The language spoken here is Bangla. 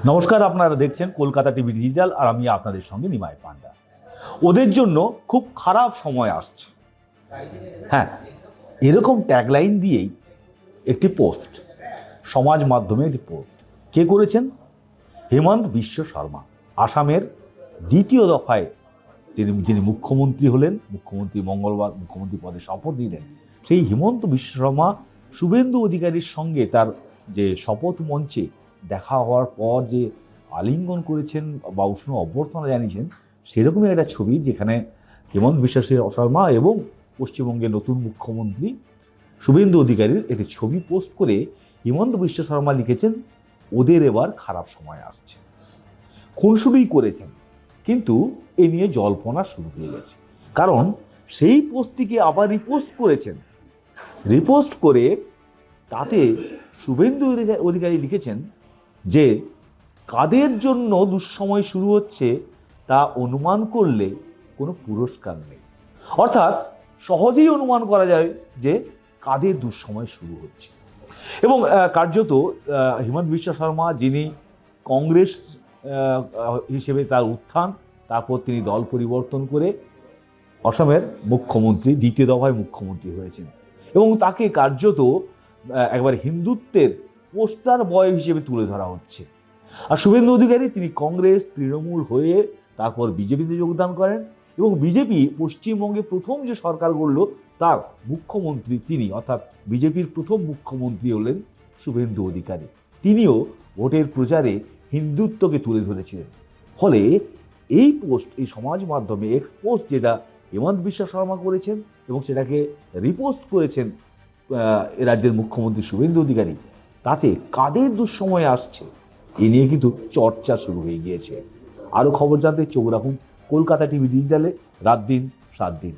নমস্কার, আপনারা দেখছেন কলকাতা টিভি ডিজিটাল আর আমি আপনাদের সঙ্গে নিমাই পান্ডা। ওদের জন্য খুব খারাপ সময় আসছে। হ্যাঁ, এরকম ট্যাগলাইন দিয়েই একটি পোস্ট, সমাজ মাধ্যমে একটি পোস্ট কে করেছেন? হেমন্ত বিশ্ব শর্মা, আসামের দ্বিতীয় দফায় যিনি মুখ্যমন্ত্রী হলেন, মুখ্যমন্ত্রী মঙ্গলবার মুখ্যমন্ত্রী পদে শপথ নিলেন। সেই হেমন্ত বিশ্ব শর্মা শুভেন্দু অধিকারীর সঙ্গে তার যে শপথ মঞ্চে দেখা হওয়ার পর যে আলিঙ্গন করেছেন বা উষ্ণ অভ্যর্থনা জানিয়েছেন, সেরকমই একটা ছবি, যেখানে হেমন্ত বিশ্ব শর্মা এবং পশ্চিমবঙ্গের নতুন মুখ্যমন্ত্রী শুভেন্দু অধিকারীর একটি ছবি পোস্ট করে হেমন্ত বিশ্ব শর্মা লিখেছেন, ওদের এবার খারাপ সময় আসছে। খুনসুটি করেছেন, কিন্তু এ নিয়ে জল্পনা শুরু হয়ে গেছে। কারণ সেই পোস্টটিকে আবার রিপোস্ট করেছেন। রিপোস্ট করে তাতে শুভেন্দু অধিকারী লিখেছেন যে কাদের জন্য দুঃসময় শুরু হচ্ছে তা অনুমান করলে কোনো পুরস্কার নেই। অর্থাৎ সহজেই অনুমান করা যায় যে কাদের দুঃসময় শুরু হচ্ছে। এবং কার্যত হেমন্ত বিশ্ব শর্মা, যিনি কংগ্রেস হিসেবে তার উত্থান, তারপর তিনি দল পরিবর্তন করে অসমের মুখ্যমন্ত্রী, দ্বিতীয় দফায় মুখ্যমন্ত্রী হয়েছেন, এবং তাকে কার্যত একবার হিন্দুত্বের পোস্টার বয় হিসেবে তুলে ধরা হচ্ছে। আর শুভেন্দু অধিকারী, তিনি কংগ্রেস তৃণমূল হয়ে তারপর বিজেপিতে যোগদান করেন, এবং বিজেপি পশ্চিমবঙ্গে প্রথম যে সরকার গড়ল তার মুখ্যমন্ত্রী তিনি, অর্থাৎ বিজেপির প্রথম মুখ্যমন্ত্রী হলেন শুভেন্দু অধিকারী। তিনিও ভোটের প্রচারে হিন্দুত্বকে তুলে ধরেছিলেন। ফলে এই পোস্ট, এই সমাজ মাধ্যমে এক্স পোস্ট যেটা হেমন্ত বিশ্ব শর্মা করেছেন এবং সেটাকে রিপোস্ট করেছেন রাজ্যের মুখ্যমন্ত্রী শুভেন্দু অধিকারী, তাতে কাদের দুঃসময় আসছে এ নিয়ে কিন্তু চর্চা শুরু হয়ে গিয়েছে। আরও খবর জানতে চোখ রাখুন কলকাতা টিভি ডিজিটালে, রাত দিন 7 দিন।